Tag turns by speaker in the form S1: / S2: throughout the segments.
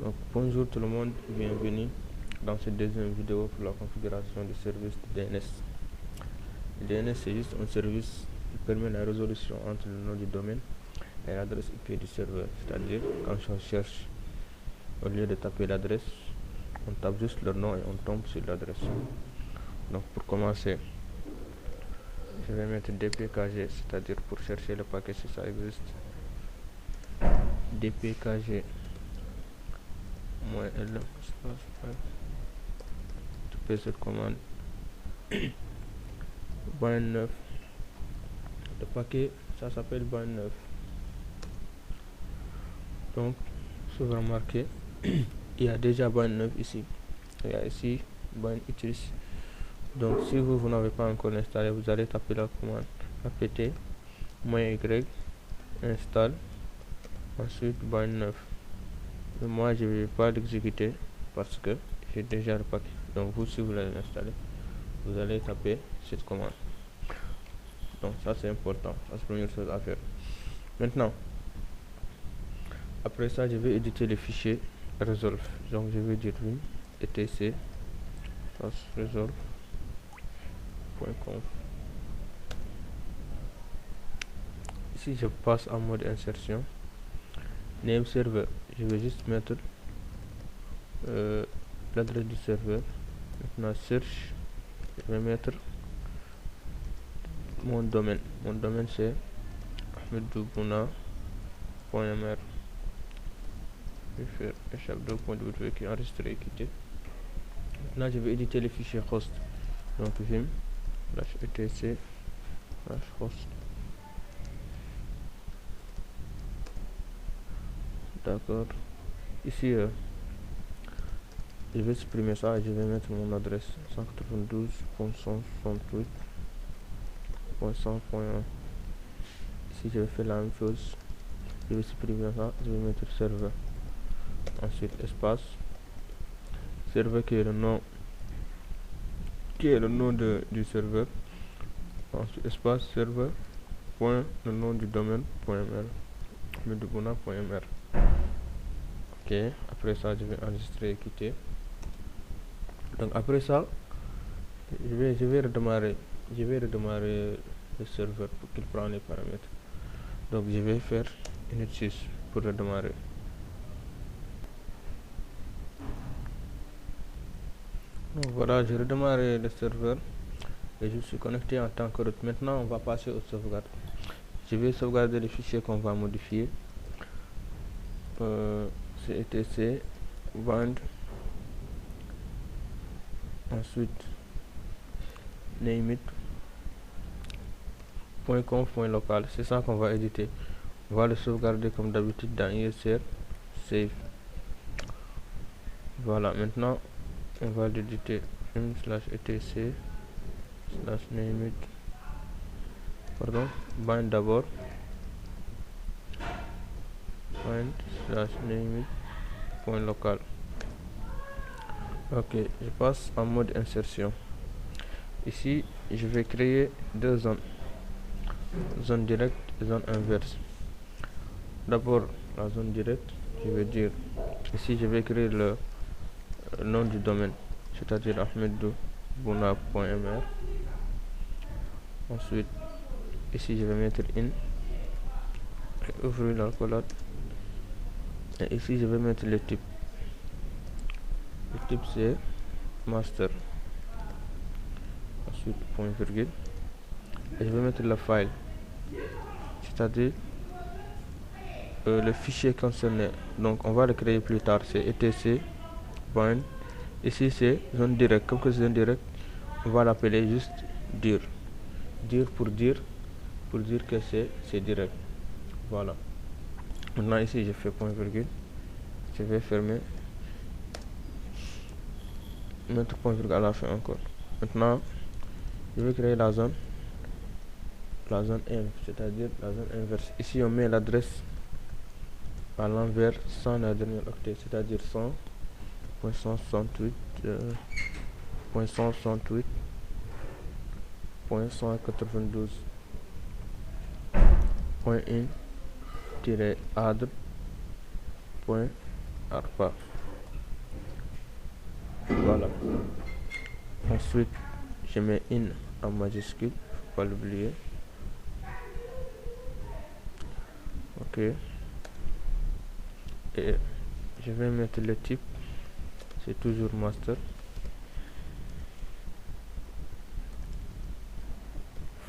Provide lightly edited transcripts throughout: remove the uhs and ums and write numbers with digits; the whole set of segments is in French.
S1: Donc bonjour tout le monde, bienvenue dans cette deuxième vidéo pour la configuration du service DNS. Le DNS c'est juste un service qui permet la résolution entre le nom du domaine et l'adresse IP du serveur. C'est-à-dire quand on cherche, au lieu de taper l'adresse, on tape juste le nom et on tombe sur l'adresse. Donc pour commencer, je vais mettre dpkg, c'est-à-dire pour chercher le paquet si ça existe. dpkg -l taper cette commande bind 9. Le paquet ça s'appelle bind 9. Donc si vous remarquez il y a déjà bind 9 ici, il y a ici bind utils. Donc si vous n'avez pas encore installé, vous allez taper la commande apt -y install, ensuite bind 9. Mais moi je ne vais pas l'exécuter parce que j'ai déjà le paquet. Donc vous, si vous voulez l'installer, vous allez taper cette commande. Donc ça c'est important, c'est la première chose à faire. Maintenant, après ça, je vais éditer le fichier resolve. Donc je vais dire vim etc resolve.conf. Ici je passe en mode insertion. Name server, je vais juste mettre l'adresse du serveur. Maintenant search, je vais mettre mon domaine. Mon domaine c'est ahmedoubouna.mr. Je vais faire échappe2.w qui est enregistré et quitté. Maintenant je vais éditer le fichier host. Donc vim /etc /host. D'accord. Ici je vais supprimer ça et je vais mettre mon adresse 192.168.100.1. Ici je vais faire la même chose, je vais supprimer ça, je vais mettre serveur, ensuite espace serveur qui est le nom du serveur, ensuite espace serveur point le nom du domaine .mr ahmedoubouna.mr. Ok, après ça je vais enregistrer et quitter. Donc après ça je vais redémarrer le serveur pour qu'il prenne les paramètres. Donc je vais faire init 6 pour redémarrer. Donc voilà, j'ai redémarré le serveur et je suis connecté en tant que root. Maintenant on va passer aux sauvegardes. Je vais sauvegarder les fichiers qu'on va modifier. C'est etc bind, ensuite name it .conf.local, c'est ça qu'on va éditer. On va le sauvegarder comme d'habitude dans ISR save. Voilà, maintenant on va l'éditer vim/etc /name it, pardon, bind d'abord, bind/name it.local. Ok, je passe en mode insertion. Ici je vais créer deux zones, zone directe et zone inverse. D'abord la zone directe, je vais dire ici je vais créer le nom du domaine, c'est-à-dire ahmedoubouna.mr. Ensuite ici je vais mettre in et ouvrir l'encolade, et ici je vais mettre le type. Le type c'est master, ensuite point virgule, et je vais mettre le file, c'est-à-dire le fichier concerné. Donc on va le créer plus tard, c'est etc bind. Ici c'est zone directe, comme que c'est zone directe, on va l'appeler juste dir pour dire que c'est direct. Voilà. Maintenant ici je fais point virgule, je vais fermer, mettre point virgule à la fin encore. Maintenant je vais créer la zone inv, c'est-à-dire la zone inverse. Ici on met l'adresse à l'envers sans la dernière octet, c'est-à-dire 100.168.192.in-adr.arpa. Voilà. Ensuite, je mets in en majuscule, faut pas l'oublier. Ok. Et je vais mettre le type, c'est toujours master.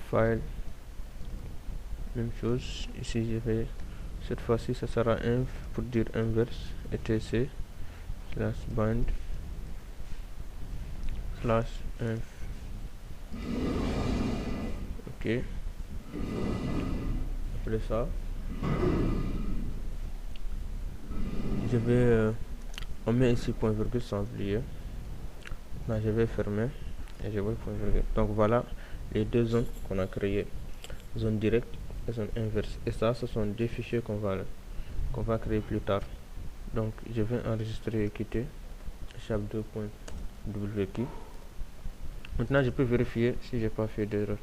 S1: File, même chose. Ici, je vais, cette fois-ci, ça sera inv pour dire inverse, etc. / bind / inv. Ok. Après ça, je vais on met ici point virgule sans oublier. Maintenant je vais fermer et je vais point virgule. Donc voilà les deux zones qu'on a créées, zone directe et zone inverse. Et ça, ce sont deux fichiers qu'on va créer plus tard. Donc je vais enregistrer et quitter chap2.wq. Maintenant je peux vérifier si j'ai pas fait d'erreur.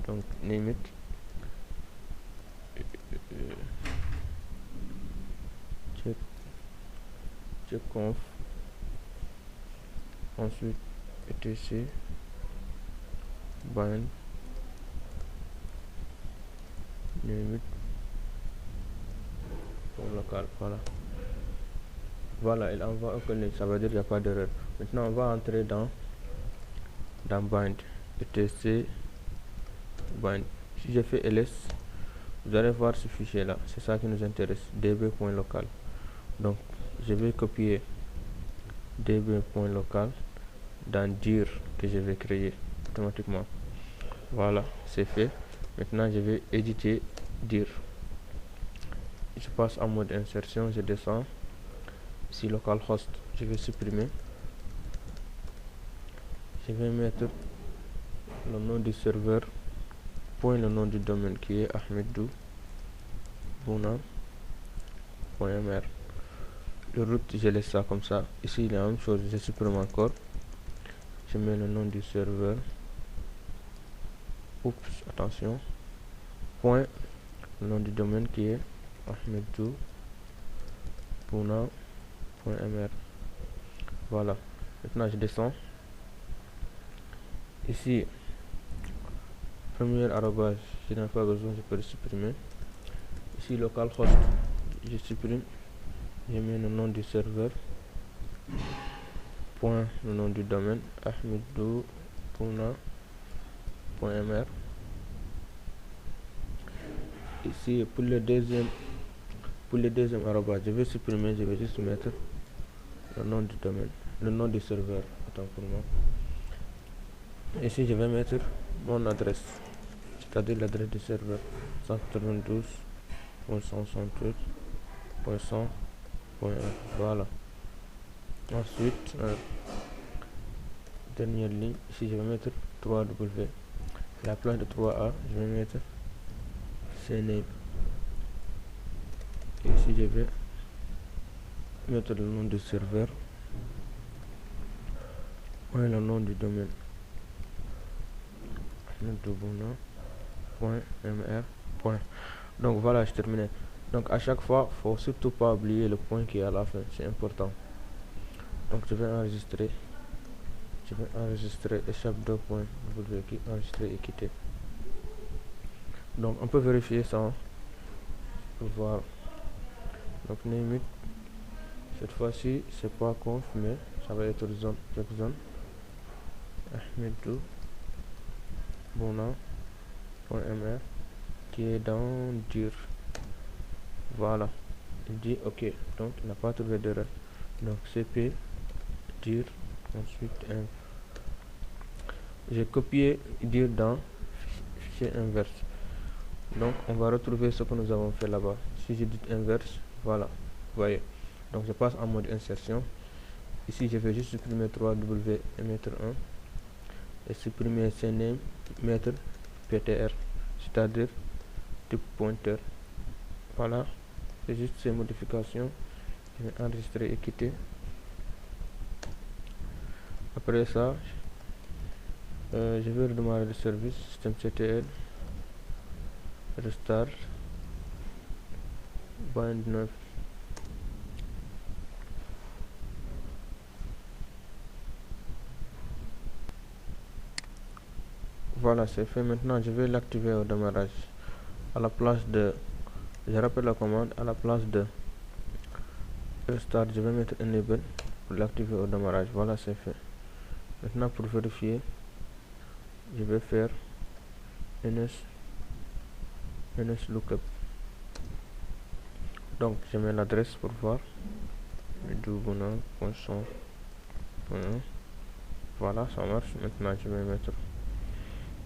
S1: Donc name it check conf, ensuite etc bind name it pour local. Voilà, il envoie aucun lien, ça veut dire qu'il n'y a pas d'erreur. Maintenant on va entrer dans bind etc bind. Si je fais ls, vous allez voir ce fichier là, c'est ça qui nous intéresse, db.local. Donc je vais copier db.local dans dir que je vais créer automatiquement. Voilà, c'est fait. Maintenant je vais éditer dir. Je passe en mode insertion, je descends ici localhost, je vais supprimer. Je vais mettre le nom du serveur point le nom du domaine qui est ahmedoubona.mr. le root, je laisse ça comme ça. Ici la même chose, je supprime encore, je mets le nom du serveur, oups, attention, point le nom du domaine qui est ahmedoubona.mr. voilà. Maintenant je descends ici, premier arrobase, je n'ai pas besoin, je peux le supprimer. Ici localhost, je supprime, je mets le nom du serveur, point le nom du domaine ahmedoubona.mr. Ici pour le deuxième arrobase, je vais supprimer, je vais juste mettre le nom du domaine, le nom du serveur, autant pour moi. Ici je vais mettre mon adresse, c'est-à-dire l'adresse du serveur, 192.168.100.1. voilà. Ensuite dernière ligne, ici je vais mettre 3W, la place de 3A, je vais mettre cname. Ici je vais mettre le nom du serveur, et le nom du domaine ahmedoubona.mr. Donc voilà, je termine. Donc à chaque fois, faut surtout pas oublier le point qui est à la fin, c'est important. Donc je vais enregistrer chap2.wq, enregistrer et quitter. Donc on peut vérifier ça pour voir. Donc name it, cette fois-ci c'est pas conf mais ça va être zone, checkzone ahmedoubona.mr qui est dans dir. Voilà, il dit ok, donc il n'a pas trouvé d'erreur. Donc cp dir, ensuite inv. J'ai copié dir dans fichier inverse. Donc on va retrouver ce que nous avons fait là-bas. Si je dis inverse, voilà, vous voyez. Donc je passe en mode insertion. Ici je vais juste supprimer 3W et mettre 1 et supprimer cname, mettre ptr, c'est-à-dire type pointeur. Voilà, c'est juste ces modifications. Je vais enregistrer et quitter. Après ça, je vais redémarrer le service systemctl, restart, bind 9. Voilà, c'est fait. Maintenant, je vais l'activer au démarrage. À la place de, je rappelle la commande, à la place de start, je vais mettre enable pour l'activer au démarrage. Voilà, c'est fait. Maintenant, pour vérifier, je vais faire ns lookup. Donc, je mets l'adresse pour voir. Voilà, ça marche. Maintenant, je vais mettre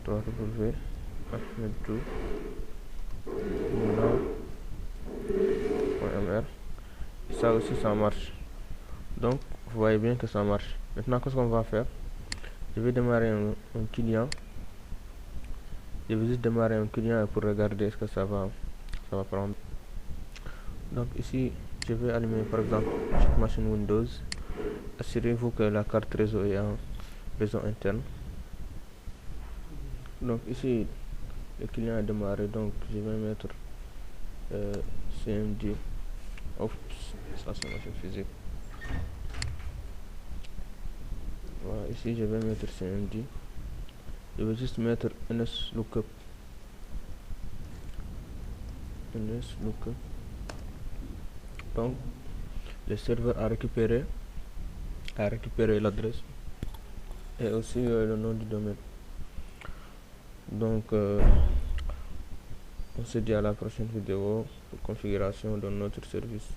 S1: www.ahmeddou.mr. Ça aussi, ça marche. Donc, vous voyez bien que ça marche. Maintenant, qu'est-ce qu'on va faire? Je vais démarrer un client. Je vais juste démarrer un client pour regarder ce que ça va prendre. Donc ici, je vais allumer par exemple cette machine Windows. Assurez-vous que la carte réseau est en réseau interne. Donc ici, le client a démarré, donc je vais mettre CMD. Ça c'est machine physique. Voilà, ici je vais mettre CMD. Je vais juste mettre ns lookup. Donc le serveur a récupéré l'adresse et aussi le nom du domaine. Donc on se dit à la prochaine vidéo pour configuration de notre service.